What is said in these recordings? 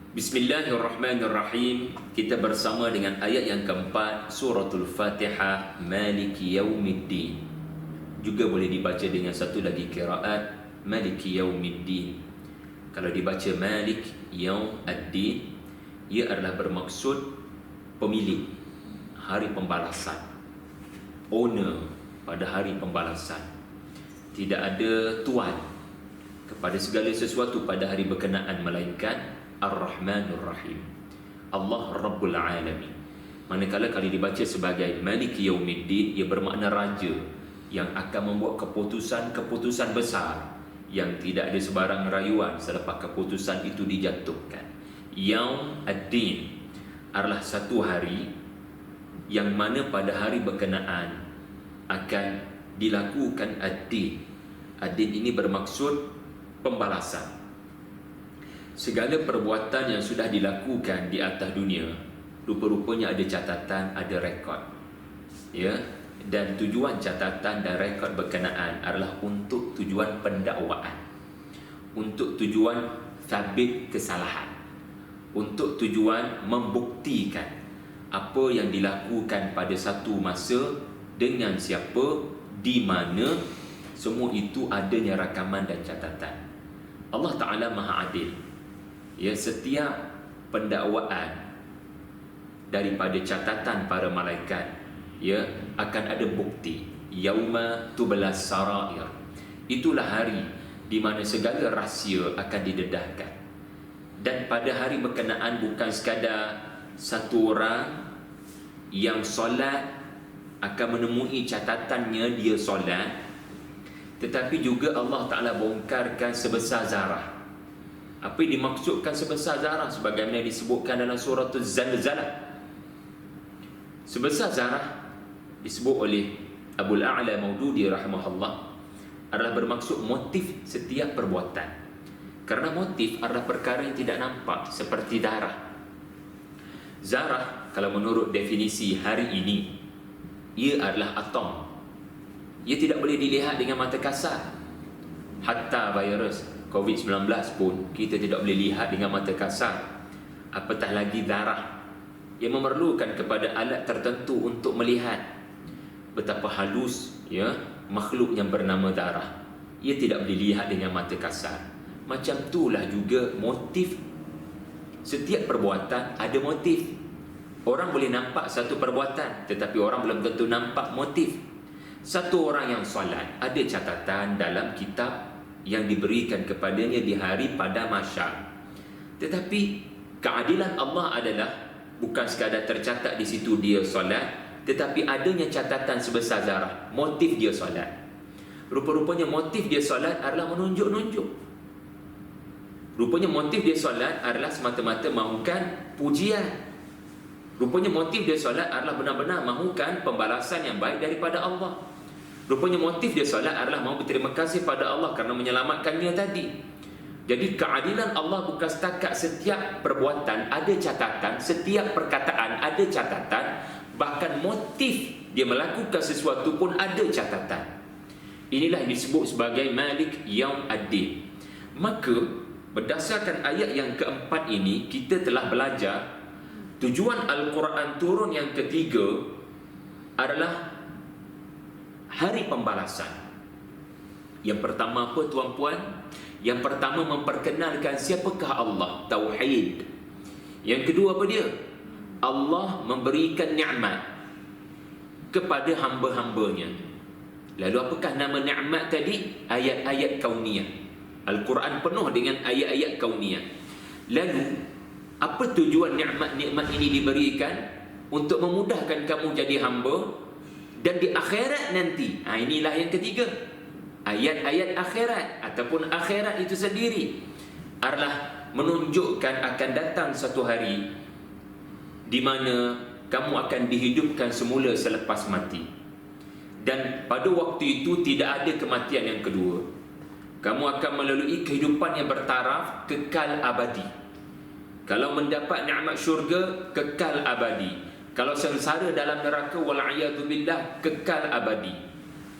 Bismillahirrahmanirrahim. Kita bersama dengan ayat yang keempat Suratul Fatihah, Maliki Yaumiddin. Juga boleh dibaca dengan satu lagi qiraat Maliki Yaumiddin. Kalau dibaca Malik Yaumiddin, ia adalah bermaksud pemilik, hari pembalasan, owner pada hari pembalasan. Tidak ada tuan kepada segala sesuatu pada hari berkenaan melainkan Ar-Rahmanur Rahim, Allah Rabbul Alamin. Manakala kalau dibaca sebagai Maliki Yaumiddin, ia bermakna raja yang akan membuat keputusan-keputusan besar yang tidak ada sebarang rayuan selepas keputusan itu dijatuhkan. Yaum Ad-Din adalah satu hari yang mana pada hari berkenaan akan dilakukan Ad-Din. Ad-Din ini bermaksud pembalasan. Segala perbuatan yang sudah dilakukan di atas dunia, rupa-rupanya ada catatan, ada rekod, ya. Dan tujuan catatan dan rekod berkenaan adalah untuk tujuan pendakwaan, untuk tujuan sabit kesalahan, untuk tujuan membuktikan apa yang dilakukan pada satu masa dengan siapa, di mana. Semua itu adanya rakaman dan catatan. Allah Ta'ala Maha Adil. Ya, setiap pendakwaan daripada catatan para malaikat, ya, akan ada bukti. Yauma tubelas sarair. Itulah hari di mana segala rahsia akan didedahkan. Dan pada hari berkenaan bukan sekadar satu orang yang solat akan menemui catatannya dia solat, tetapi juga Allah Ta'ala bongkarkan sebesar zarah. Apa yang dimaksudkan sebesar zarah? Sebagaimana disebutkan dalam surah Az-Zalzalah. Sebesar zarah disebut oleh Abul A'la Maududi rahimahullah adalah bermaksud motif setiap perbuatan. Kerana motif adalah perkara yang tidak nampak, seperti darah. Zarah, kalau menurut definisi hari ini, ia adalah atom. Ia tidak boleh dilihat dengan mata kasar. Hatta virus COVID-19 pun kita tidak boleh lihat dengan mata kasar, apatah lagi darah yang memerlukan kepada alat tertentu untuk melihat betapa halus, ya, makhluk yang bernama darah. Ia tidak boleh lihat dengan mata kasar. Macam itulah juga motif. Setiap perbuatan ada motif. Orang boleh nampak satu perbuatan, tetapi orang belum tentu nampak motif. Satu orang yang solat, ada catatan dalam kitab yang diberikan kepadanya di hari pada mahsyar. Tetapi keadilan Allah adalah bukan sekadar tercatat di situ dia solat, tetapi adanya catatan sebesar zarah, motif dia solat. Rupa-rupanya motif dia solat adalah menunjuk-nunjuk. Rupanya motif dia solat adalah semata-mata mahukan pujian. Rupanya motif dia solat adalah benar-benar mahukan pembalasan yang baik daripada Allah. Rupanya motif dia solat adalah mahu berterima kasih pada Allah kerana menyelamatkannya tadi. Jadi keadilan Allah bukan setakat setiap perbuatan ada catatan, setiap perkataan ada catatan, bahkan motif dia melakukan sesuatu pun ada catatan. Inilah yang disebut sebagai Malik Yaumiddin. Maka berdasarkan ayat yang keempat ini, kita telah belajar tujuan Al-Quran turun yang ketiga adalah hari pembalasan. Yang pertama apa, tuan-puan? Yang pertama memperkenalkan siapakah Allah, tauhid. Yang kedua apa dia? Allah memberikan nikmat kepada hamba-hambanya. Lalu apakah nama nikmat tadi? Ayat-ayat kauniyah. Al-Quran penuh dengan ayat-ayat kauniyah. Lalu apa tujuan nikmat-nikmat ini diberikan? Untuk memudahkan kamu jadi hamba, dan di akhirat nanti. Inilah yang ketiga. Ayat-ayat akhirat ataupun akhirat itu sendiri adalah menunjukkan akan datang satu hari di mana kamu akan dihidupkan semula selepas mati. Dan pada waktu itu tidak ada kematian yang kedua. Kamu akan melalui kehidupan yang bertaraf, kekal abadi. Kalau mendapat nikmat syurga, kekal abadi. Kalau sengsara dalam neraka, wal'iyadzubillah, kekal abadi.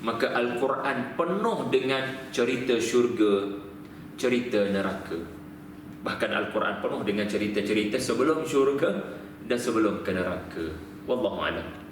Maka Al-Quran penuh dengan cerita syurga, cerita neraka. Bahkan Al-Quran penuh dengan cerita-cerita sebelum syurga dan sebelum ke neraka. Wallahu a'lam.